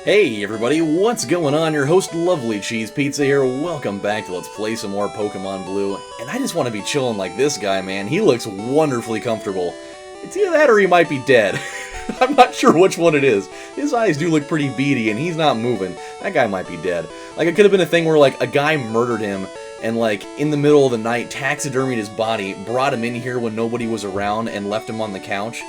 Hey everybody, what's going on? Your host LovelyCheesePizza here. Welcome back to Let's Play some more Pokemon Blue. And I just want to be chilling like this guy, man. He looks wonderfully comfortable. It's either that or he might be dead. I'm not sure which one it is. His eyes do look pretty beady and he's not moving. That guy might be dead. Like, it could have been a thing where, like, a guy murdered him and, like, in the middle of the night taxidermied his body, brought him in here when nobody was around, and left him on the couch.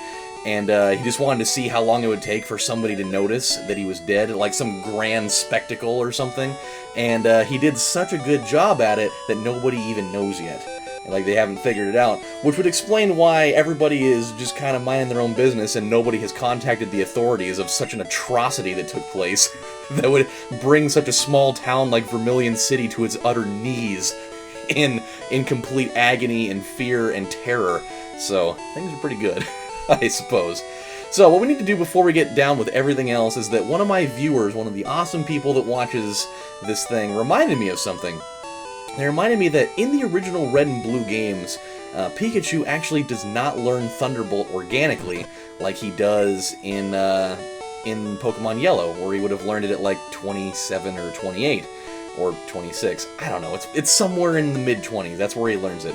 And he just wanted to see how long it would take for somebody to notice that he was dead, like some grand spectacle or something. And he did such a good job at it that nobody even knows yet. Like, they haven't figured it out. Which would explain why everybody is just kind of minding their own business and nobody has contacted the authorities of such an atrocity that took place that would bring such a small town like Vermilion City to its utter knees in complete agony and fear and terror. So, things are pretty good. I suppose. So what we need to do before we get down with everything else is that one of my viewers, one of the awesome people that watches this thing, reminded me of something. They reminded me that in the original Red and Blue games, Pikachu actually does not learn Thunderbolt organically like he does in Pokemon Yellow, where he would have learned it at like 27 or 28 or 26. I don't know. It's somewhere in the mid-20s. That's where he learns it.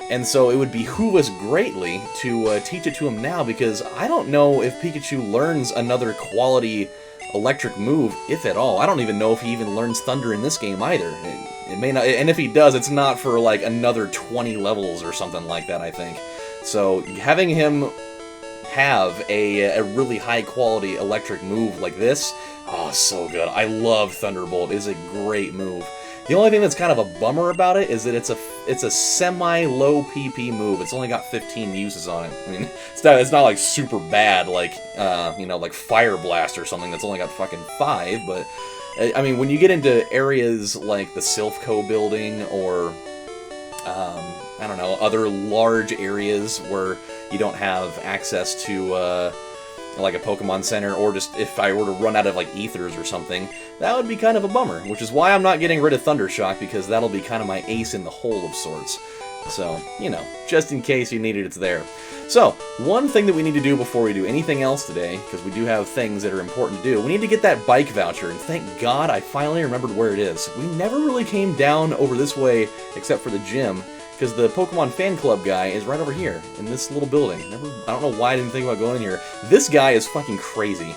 And so it would behoove us greatly to teach it to him now, because I don't know if Pikachu learns another quality electric move, if at all. I don't even know if he even learns Thunder in this game either. It may not, and if he does, it's not for like another 20 levels or something like that, I think. So having him have a really high quality electric move like this, oh, so good. I love Thunderbolt. It's a great move. The only thing that's kind of a bummer about it is that it's a semi-low PP move. It's only got 15 uses on it. I mean, it's not like super bad like like Fire Blast or something that's only got fucking 5. But I mean, when you get into areas like the Silphco building or I don't know, other large areas where you don't have access to like a Pokemon Center, or just if I were to run out of like ethers or something, that would be kind of a bummer, which is why I'm not getting rid of Thundershock, because that'll be kind of my ace in the hole of sorts. So, just in case you need it, it's there. So, one thing that we need to do before we do anything else today, because we do have things that are important to do, we need to get that bike voucher, and thank God I finally remembered where it is. We never really came down over this way except for the gym, because the Pokemon fan club guy is right over here, in this little building. I don't know why I didn't think about going in here. This guy is fucking crazy.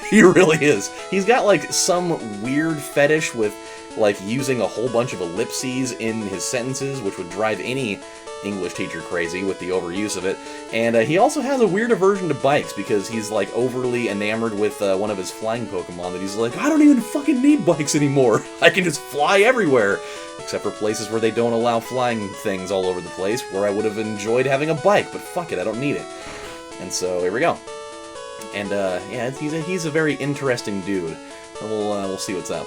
He really is. He's got, like, some weird fetish with, like, using a whole bunch of ellipses in his sentences, which would drive any English teacher crazy with the overuse of it. And he also has a weird aversion to bikes, because he's, like, overly enamored with one of his flying Pokemon that he's like, I don't even fucking need bikes anymore. I can just fly everywhere. Except for places where they don't allow flying things all over the place, where I would have enjoyed having a bike, but fuck it, I don't need it. And so, here we go. And, yeah, he's a very interesting dude. We'll see what's up.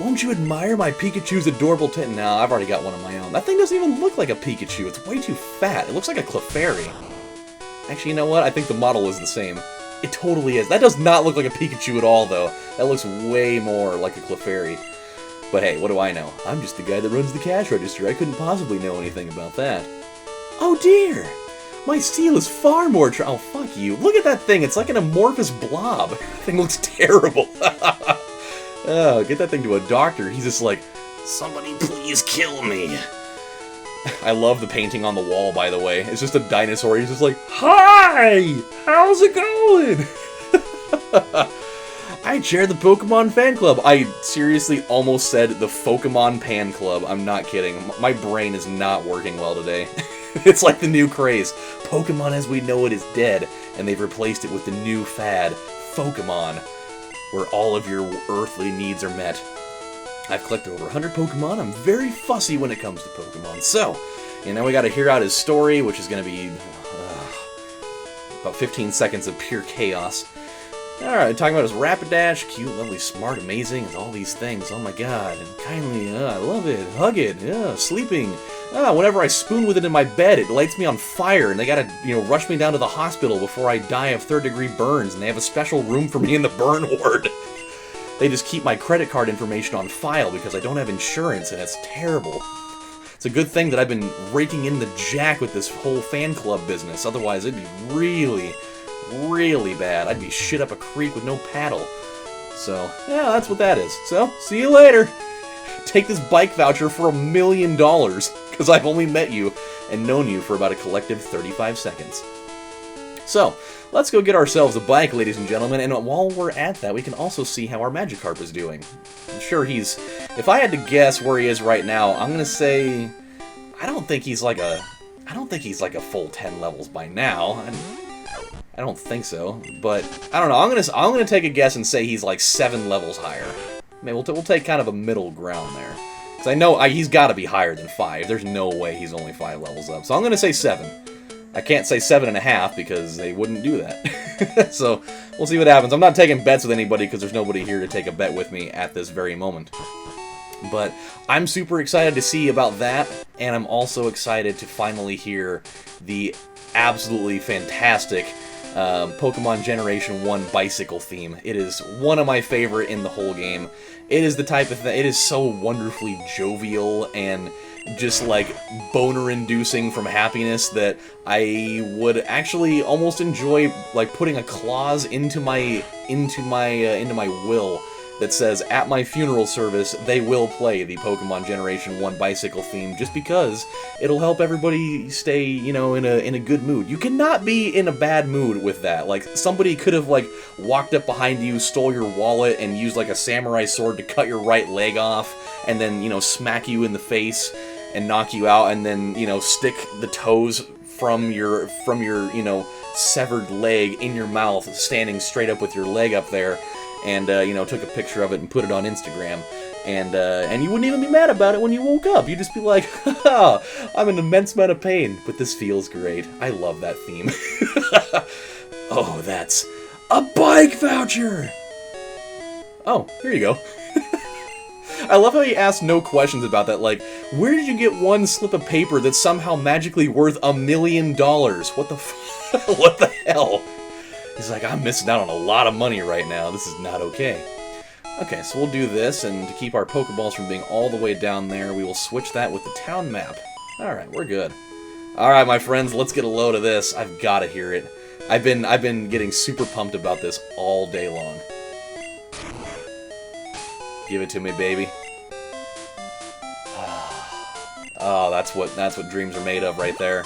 Won't you admire my Pikachu's adorable tail? No, I've already got one of my own. That thing doesn't even look like a Pikachu. It's way too fat. It looks like a Clefairy. Actually, you know what? I think the model is the same. It totally is. That does not look like a Pikachu at all, though. That looks way more like a Clefairy. But hey, what do I know? I'm just the guy that runs the cash register. I couldn't possibly know anything about that. Oh dear! My seal is far more oh, fuck you. Look at that thing. It's like an amorphous blob. That thing looks terrible. Oh, get that thing to a doctor. He's just like, somebody please kill me. I love the painting on the wall, by the way. It's just a dinosaur. He's just like, hi! How's it going? I chair the Pokemon Fan Club. I seriously almost said the Pokemon Pan Club. I'm not kidding. My brain is not working well today. It's like the new craze. Pokemon as we know it is dead, and they've replaced it with the new fad, Pokemon, where all of your earthly needs are met. I've collected over 100 Pokemon. I'm very fussy when it comes to Pokemon. So, we gotta hear out his story, which is gonna be about 15 seconds of pure chaos. Alright, talking about his Rapidash, cute, lovely, smart, amazing, and all these things. Oh my god, and kindly, I love it, hug it, sleeping. Whenever I spoon with it in my bed, it lights me on fire, and they gotta, rush me down to the hospital before I die of third-degree burns, and they have a special room for me in the burn ward. They just keep my credit card information on file because I don't have insurance, and it's terrible. It's a good thing that I've been raking in the jack with this whole fan club business, otherwise it'd be really, really bad. I'd be shit up a creek with no paddle. So, yeah, that's what that is. So, see you later. Take this bike voucher for $1 million, because I've only met you and known you for about a collective 35 seconds. So, let's go get ourselves a bike, ladies and gentlemen, and while we're at that, we can also see how our Magikarp is doing. I'm sure he's... If I had to guess where he is right now, I'm gonna say... I don't think he's like a full 10 levels by now. I don't think so, but I don't know. I'm gonna take a guess and say he's like 7 levels higher. Maybe we'll take kind of a middle ground there, because I know he's got to be higher than 5. There's no way he's only 5 levels up. So I'm gonna say 7. I can't say 7.5 because they wouldn't do that. So we'll see what happens. I'm not taking bets with anybody because there's nobody here to take a bet with me at this very moment. But I'm super excited to see about that, and I'm also excited to finally hear the absolutely fantastic Pokemon Generation 1 bicycle theme. It is one of my favorite in the whole game. It is the type of thing, it is so wonderfully jovial and just like boner-inducing from happiness that I would actually almost enjoy like putting a clause into my will that says, at my funeral service, they will play the Pokemon Generation 1 bicycle theme, just because it'll help everybody stay, you know, in a good mood. You cannot be in a bad mood with that. Like, somebody could have, like, walked up behind you, stole your wallet, and used, like, a samurai sword to cut your right leg off, and then, you know, smack you in the face and knock you out, and then, you know, stick the toes from your you know, severed leg in your mouth, standing straight up with your leg up there, and, you know, took a picture of it and put it on Instagram, and you wouldn't even be mad about it when you woke up. You'd just be like, haha, I'm in an immense amount of pain, but this feels great. I love that theme. Oh, that's a bike voucher! Oh, here you go. I love how he asked no questions about that, like, where did you get one slip of paper that's somehow magically worth $1 million? What the what the hell? He's like, I'm missing out on a lot of money right now. This is not okay. Okay, so we'll do this, and to keep our Pokeballs from being all the way down there, we will switch that with the town map. Alright, we're good. Alright, my friends, let's get a load of this. I've got to hear it. I've been getting super pumped about this all day long. Give it to me, baby. Oh, that's what dreams are made of right there.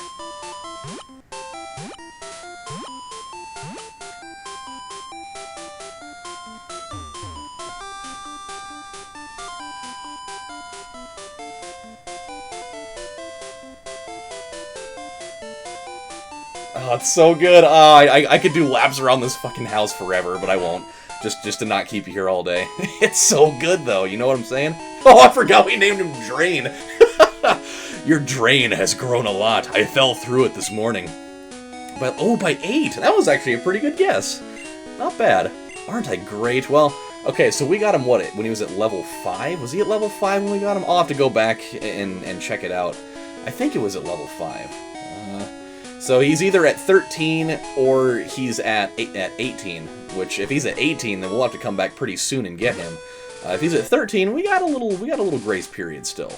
Oh, it's so good. I could do laps around this fucking house forever, but I won't. Just to not keep you here all day. It's so good, though. You know what I'm saying? Oh, I forgot we named him Drain. Your drain has grown a lot. I fell through it this morning. But, oh, by 8. That was actually a pretty good guess. Not bad. Aren't I great? Well, okay, so we got him, what, when he was at level 5? Was he at level 5 when we got him? I'll have to go back and check it out. I think it was at level 5. So he's either at 13 or he's at 18, which if he's at 18, then we'll have to come back pretty soon and get him. If he's at 13, we got a little grace period still.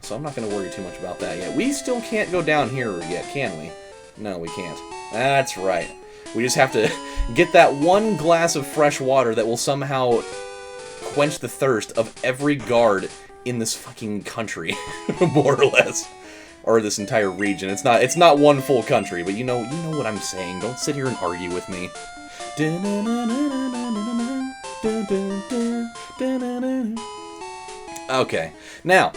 So I'm not going to worry too much about that yet. We still can't go down here yet, can we? No, we can't. That's right. We just have to get that one glass of fresh water that will somehow quench the thirst of every guard in this fucking country, more or less. Or this entire region. It's not one full country, but you know what I'm saying. Don't sit here and argue with me. Okay, now,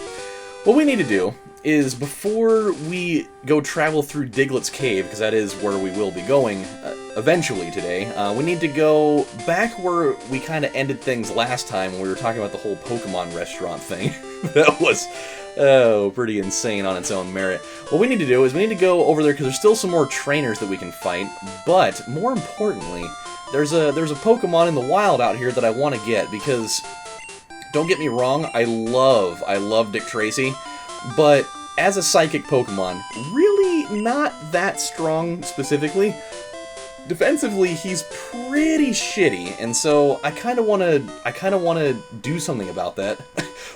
what we need to do is, before we go travel through Diglett's Cave, because that is where we will be going eventually today, we need to go back where we kind of ended things last time when we were talking about the whole Pokemon restaurant thing. That was... oh, pretty insane on its own merit. What we need to do is we need to go over there because there's still some more trainers that we can fight, but more importantly, there's a Pokemon in the wild out here that I want to get because, don't get me wrong, I love Dick Tracy, but as a psychic Pokemon, really not that strong specifically. Defensively, he's pretty shitty, and so I kind of want to do something about that.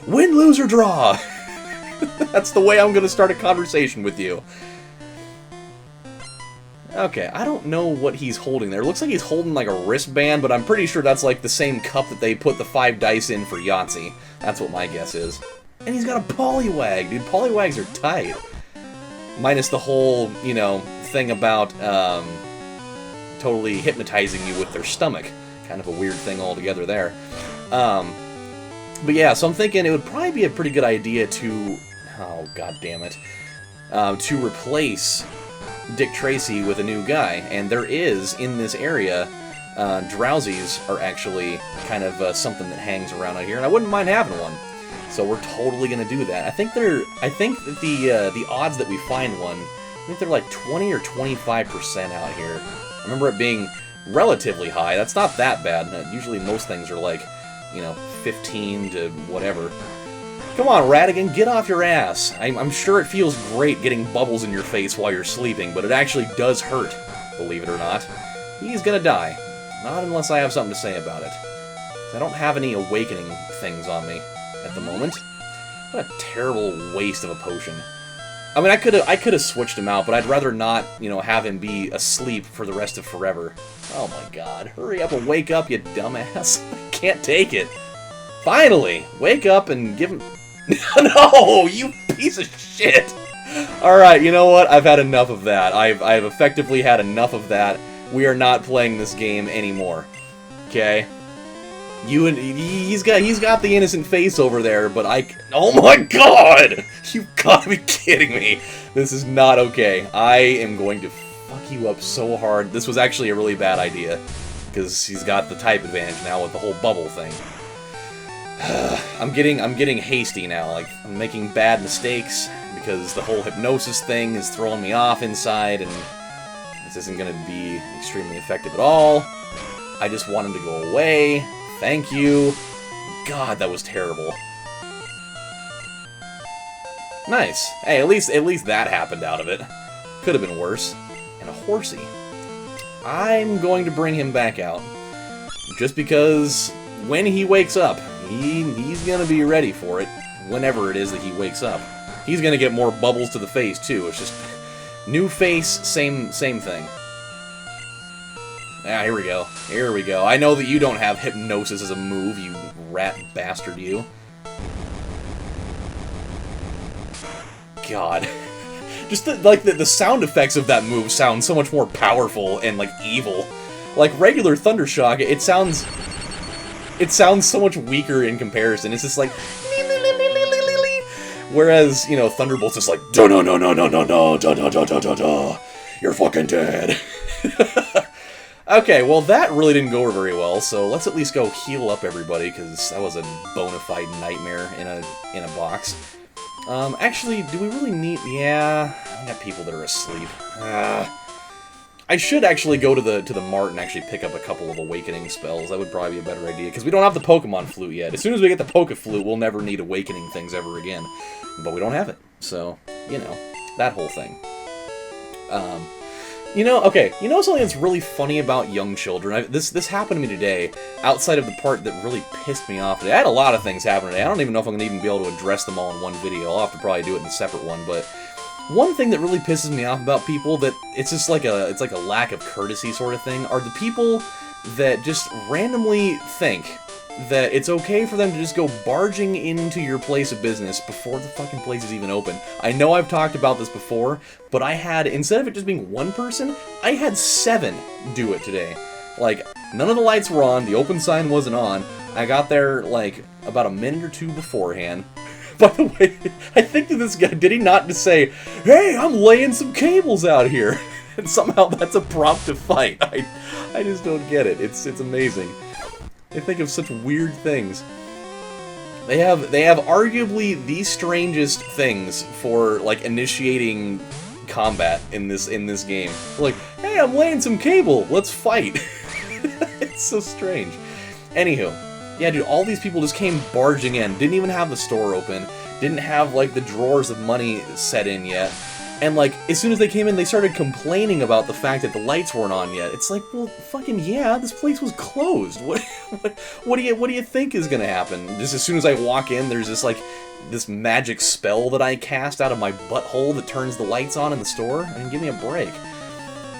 Win, lose, or draw. That's the way I'm going to start a conversation with you. Okay, I don't know what he's holding there. It looks like he's holding like a wristband, but I'm pretty sure that's like the same cup that they put the 5 dice in for Yahtzee. That's what my guess is. And he's got a Poliwag, dude. Poliwags are tight. Minus the whole, you know, thing about totally hypnotizing you with their stomach. Kind of a weird thing altogether there. But yeah, so I'm thinking it would probably be a pretty good idea to... Oh, god damn it. To replace Dick Tracy with a new guy. And there is, in this area, Drowsies are actually kind of something that hangs around out here. And I wouldn't mind having one. So we're totally gonna do that. I think that the odds that we find one, I think they're like 20 or 25% out here. I remember it being relatively high. That's not that bad. Usually most things are like, you know, 15 to whatever. Come on, Ratigan, get off your ass. I'm sure it feels great getting bubbles in your face while you're sleeping, but it actually does hurt, believe it or not. He's gonna die. Not unless I have something to say about it. I don't have any awakening things on me at the moment. What a terrible waste of a potion. I mean, I could have switched him out, but I'd rather not, you know, have him be asleep for the rest of forever. Oh my god. Hurry up and wake up, you dumbass. I can't take it. Finally! Wake up and give him... No! You piece of shit! Alright, you know what? I've had enough of that. I've effectively had enough of that. We are not playing this game anymore. Okay? He's got the innocent face over there, but oh my god! You've gotta be kidding me! This is not okay. I am going to fuck you up so hard. This was actually a really bad idea, because he's got the type advantage now with the whole bubble thing. I'm getting hasty now. Like, I'm making bad mistakes because the whole hypnosis thing is throwing me off inside, and this isn't going to be extremely effective at all. I just want him to go away. Thank you. God, that was terrible. Nice. Hey, at least that happened out of it. Could have been worse. And a horsey. I'm going to bring him back out. Just because when he wakes up, he's going to be ready for it. Whenever it is that he wakes up. He's going to get more bubbles to the face, too. It's just new face, same thing. Ah, here we go. Here we go. I know that you don't have hypnosis as a move, you rat bastard, you. God. Just the sound effects of that move sound so much more powerful and, like, evil. Like, regular Thundershock, it sounds so much weaker in comparison. It's just like... Whereas, you know, Thunderbolt's just like... Da-da-da-da-da-da-da-da-da-da-da-da. You're fucking dead. Okay, well that really didn't go over very well, so let's at least go heal up everybody, because that was a bona fide nightmare in a box. Actually, do we really need... Yeah, I got people that are asleep. I should actually go to the mart and actually pick up a couple of awakening spells. That would probably be a better idea, because we don't have the Pokemon Flute yet. As soon as we get the Poke Flute, we'll never need awakening things ever again. But we don't have it, so, you know, that whole thing. You know, okay, you know something that's really funny about young children? This happened to me today, outside of the part that really pissed me off today. I had a lot of things happen today. I don't even know if I'm going to even be able to address them all in one video. I'll have to probably do it in a separate one, but one thing that really pisses me off about people that it's just like it's like a lack of courtesy sort of thing are the people that just randomly think that it's okay for them to just go barging into your place of business before the fucking place is even open. I know I've talked about this before, but I had, instead of it just being one person, I had 7 do it today. Like, none of the lights were on, the open sign wasn't on, I got there, like, about a minute or 2 beforehand. By the way, I think that this guy, did he not just say, "Hey, I'm laying some cables out here," and somehow that's a prompt to fight? I just don't get it. It's amazing. They think of such weird things. They have arguably the strangest things for, like, initiating combat in this game. They're like, "Hey, I'm laying some cable, let's fight." It's so strange. Anywho, yeah, dude, all these people just came barging in, didn't even have the store open, didn't have, like, the drawers of money set in yet. And, like, as soon as they came in, they started complaining about the fact that the lights weren't on yet. It's like, well, fucking yeah, this place was closed. What do you think is gonna happen? Just as soon as I walk in, there's this, like, this magic spell that I cast out of my butthole that turns the lights on in the store? I mean, give me a break.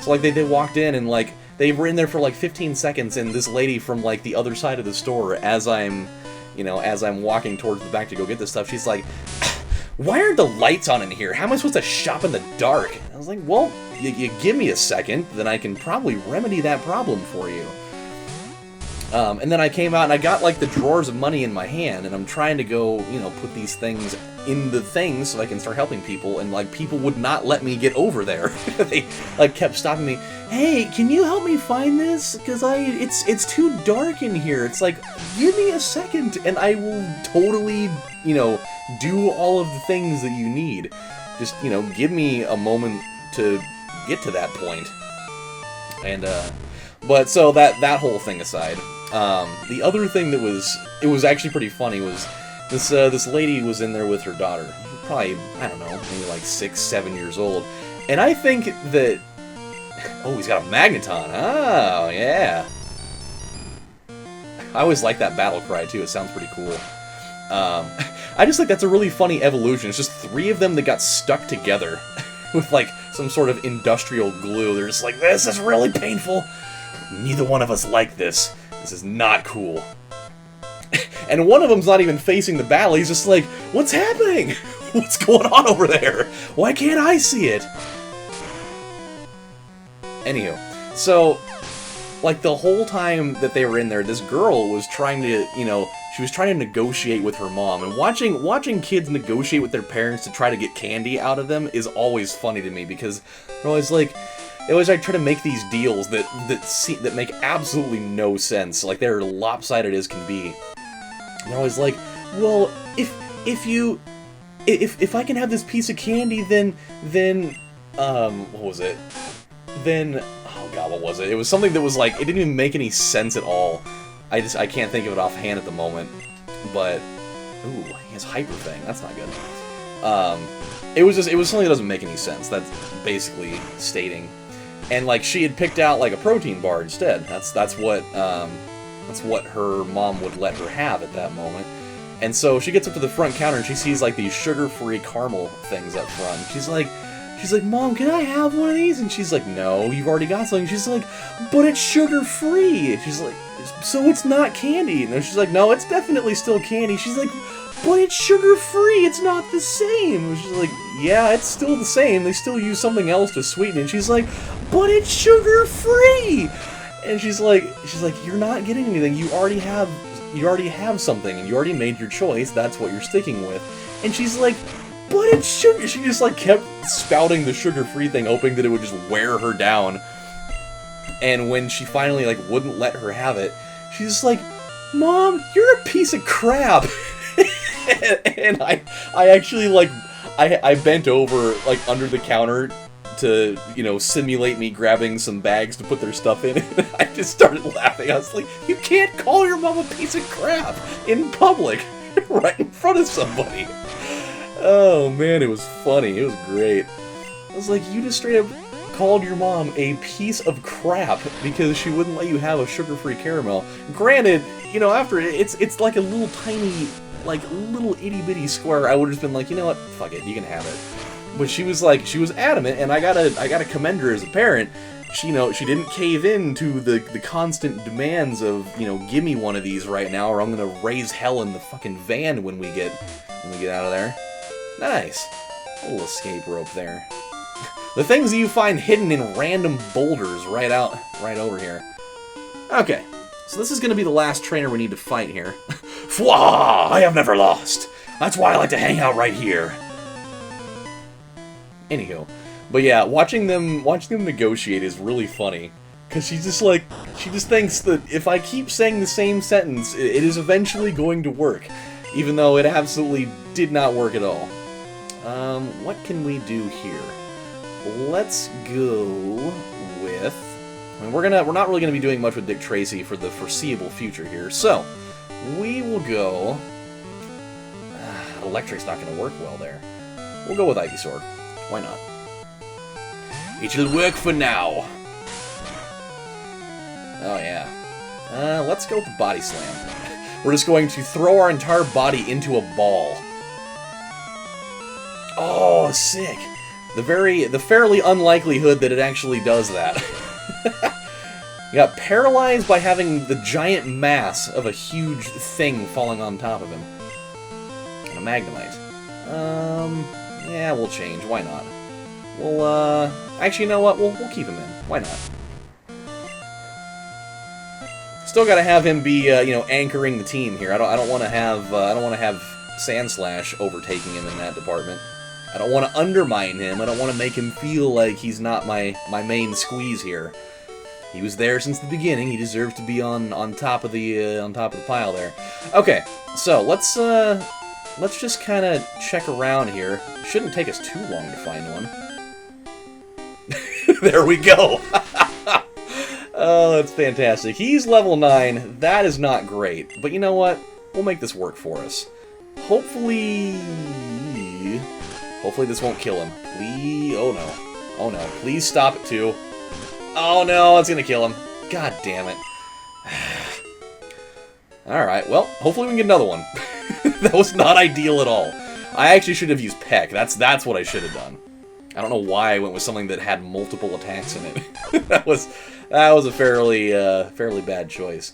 So, like, they walked in, and, like, they were in there for, like, 15 seconds, and this lady from, like, the other side of the store, as I'm walking towards the back to go get this stuff, she's like, why aren't the lights on in here? How am I supposed to shop in the dark? And I was like, well, you give me a second, then I can probably remedy that problem for you. And then I came out and I got, like, the drawers of money in my hand, and I'm trying to go, put these things in the things so I can start helping people, and, like, people would not let me get over there. They, like, kept stopping me. Hey, can you help me find this? Because it's too dark in here. It's like, give me a second, and I will totally, do all of the things that you need. Just, give me a moment to get to that point. And, but, so that whole thing aside, the other thing that was actually pretty funny was this lady was in there with her daughter, probably, I don't know, maybe like 6, 7 years old, and I think that, oh, he's got a magneton, oh, yeah. I always like that battle cry, too, it sounds pretty cool. I just think that's a really funny evolution. It's just 3 of them that got stuck together with, like, some sort of industrial glue. They're just like, this is really painful. Neither one of us like this. This is not cool. And one of them's not even facing the battle. He's just like, what's happening? What's going on over there? Why can't I see it? Anywho, so, like, the whole time that they were in there, this girl was trying to, she was trying to negotiate with her mom. And watching kids negotiate with their parents to try to get candy out of them is always funny to me, because they're always like, they always like try to make these deals that make absolutely no sense. Like, they're lopsided as can be. And they're always like, well, if I can have this piece of candy, then what was it? Then, oh god, what was it? It was something that was like, it didn't even make any sense at all. I can't think of it offhand at the moment. But, ooh, he has hyper thing. That's not good. It was something that doesn't make any sense. That's basically stating. And, like, she had picked out, like, a protein bar instead. That's what her mom would let her have at that moment. And so she gets up to the front counter and she sees, like, these sugar-free caramel things up front. She's like, Mom, can I have one of these? And she's like, no, you've already got something. She's like, but it's sugar-free. She's like, so it's not candy. And she's like, no, it's definitely still candy. She's like, but it's sugar-free, it's not the same. And she's like, yeah, it's still the same. They still use something else to sweeten it. And she's like, but it's sugar-free. And she's like, you're not getting anything. You already have something, and you already made your choice. That's what you're sticking with. And she's like, but it's sugar. She just, like, kept spouting the sugar-free thing, hoping that it would just wear her down. And when she finally, like, wouldn't let her have it, she's just like, Mom, you're a piece of crap. And I actually, like, I bent over, like, under the counter to, simulate me grabbing some bags to put their stuff in, and I just started laughing. I was like, you can't call your mom a piece of crap in public, right in front of somebody. Oh, man, it was funny. It was great. I was like, you just straight up called your mom a piece of crap because she wouldn't let you have a sugar-free caramel. Granted, after it's like a little tiny, like, little itty-bitty square. I would have just been like, you know what, fuck it, you can have it. But she was adamant, and I gotta commend her as a parent. She didn't cave in to the constant demands of, give me one of these right now, or I'm gonna raise hell in the fucking van when we get out of there. Nice. A little escape rope there. The things that you find hidden in random boulders right over here. Okay, so this is gonna be the last trainer we need to fight here. Fwah! I have never lost. That's why I like to hang out right here. Anywho, but yeah, watching them negotiate is really funny, because she just thinks that if I keep saying the same sentence, it is eventually going to work, even though it absolutely did not work at all. What can we do here? Let's go with, we're not really gonna be doing much with Dick Tracy for the foreseeable future here, so we will go. Electric's not gonna work well there. We'll go with Ivysaur. Why not? It'll work for now. Oh, yeah. Let's go with the Body Slam. We're just going to throw our entire body into a ball. Oh, sick. The fairly unlikelihood that it actually does that. He got paralyzed by having the giant mass of a huge thing falling on top of him. And a Magnemite. Yeah, we'll change. Why not? We'll, actually, you know what? We'll keep him in. Why not? Still gotta have him be, you know, anchoring the team here. I don't want to have, Sandslash overtaking him in that department. I don't want to undermine him. I don't want to make him feel like he's not my main squeeze here. He was there since the beginning. He deserves to be on top of the pile there. Okay, so let's just kind of check around here. It shouldn't take us too long to find one. There we go. Oh, that's fantastic. He's level 9. That is not great, but you know what? We'll make this work for us. Hopefully this won't kill him. Please. Oh no. Oh no. Please stop it too. Oh no, it's gonna kill him. God damn it. Alright, well, hopefully we can get another one. That was not ideal at all. I actually should have used Peck. That's what I should have done. I don't know why I went with something that had multiple attacks in it. that was a fairly bad choice.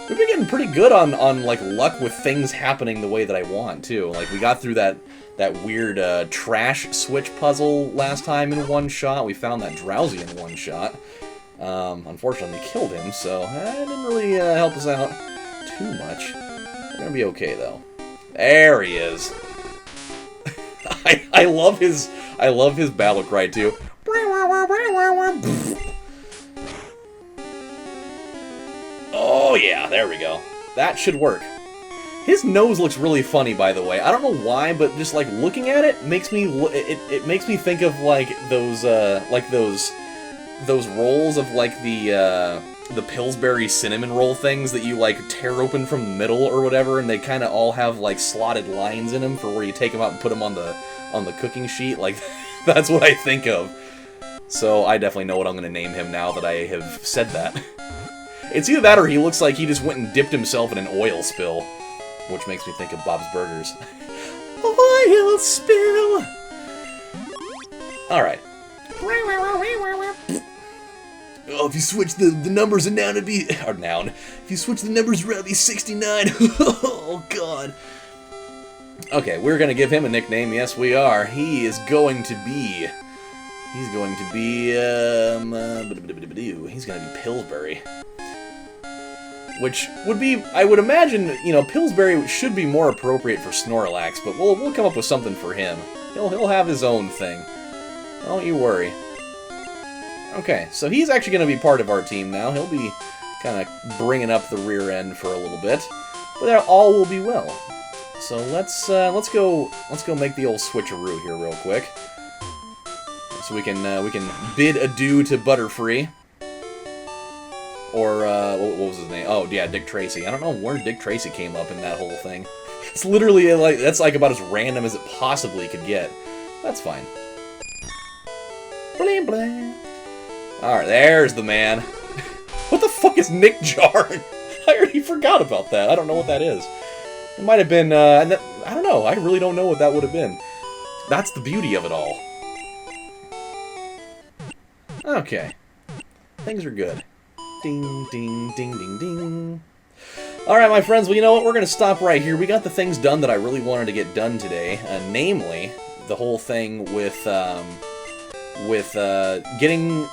We've been getting pretty good on like luck with things happening the way that I want too. Like we got through that weird trash switch puzzle last time in one shot. We found that Drowsy in one shot. Unfortunately, we killed him, so that didn't really help us out too much. We're gonna be okay though. There he is. I love his battle cry too. Oh yeah, there we go. That should work. His nose looks really funny, by the way. I don't know why, but just like looking at it makes me it makes me think of like those rolls of like the Pillsbury cinnamon roll things that you like tear open from the middle or whatever, and they kind of all have like slotted lines in them for where you take them out and put them on the cooking sheet. Like that's what I think of. So I definitely know what I'm going to name him now that I have said that. It's either that or he looks like he just went and dipped himself in an oil spill, which makes me think of Bob's Burgers. Oil spill! Alright. Oh, if you switch the numbers and noun, it'd be... Or noun. If you switch the numbers around, it'd be 69. Oh, God. Okay, we're going to give him a nickname. Yes, we are. He is going to be... He's going to be... He's going to be Pillsbury. Which would be... I would imagine, you know, Pillsbury should be more appropriate for Snorlax, but we'll come up with something for him. He'll have his own thing. Don't you worry. Okay, so he's actually going to be part of our team now. He'll be kind of bringing up the rear end for a little bit, but all will be well. So let's go make the old switcheroo here real quick, so we can bid adieu to Butterfree, or what was his name? Oh yeah, Dick Tracy. I don't know where Dick Tracy came up in that whole thing. It's literally like that's like about as random as it possibly could get. That's fine. Bling bling. Alright, there's the man. What the fuck is Nick Jar? I already forgot about that. I don't know what that is. It might have been, I don't know. I really don't know what that would have been. That's the beauty of it all. Okay. Things are good. Ding, ding, ding, ding, ding. Alright, my friends, well, you know what? We're going to stop right here. We got the things done that I really wanted to get done today. Namely, the whole thing with getting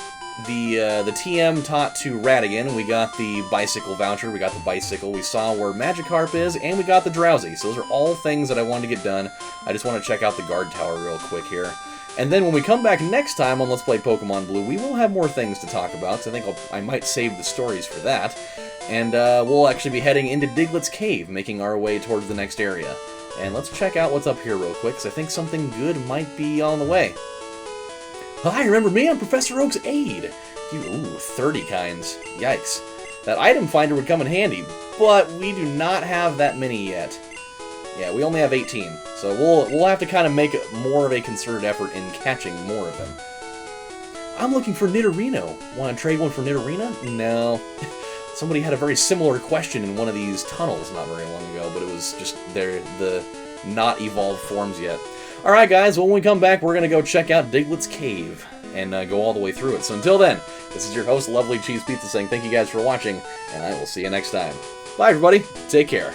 the TM taught to Radigan. We got the bicycle voucher, we got the bicycle, we saw where Magikarp is, and we got the Drowsy. So those are all things that I wanted to get done. I just want to check out the guard tower real quick here. And then when we come back next time on Let's Play Pokemon Blue, we will have more things to talk about, so I think I might save the stories for that. And we'll actually be heading into Diglett's Cave, making our way towards the next area. And let's check out what's up here real quick, because I think something good might be on the way. Hi, remember me? I'm Professor Oak's aide. Ooh, 30 kinds. Yikes. That item finder would come in handy, but we do not have that many yet. Yeah, we only have 18, so we'll have to kind of make more of a concerted effort in catching more of them. I'm looking for Nidorino. Want to trade one for Nidorina? No. Somebody had a very similar question in one of these tunnels not very long ago, but it was just the not evolved forms yet. Alright guys, when we come back, we're going to go check out Diglett's Cave and go all the way through it. So until then, this is your host, Lovely Cheese Pizza, saying thank you guys for watching, and I will see you next time. Bye everybody, take care.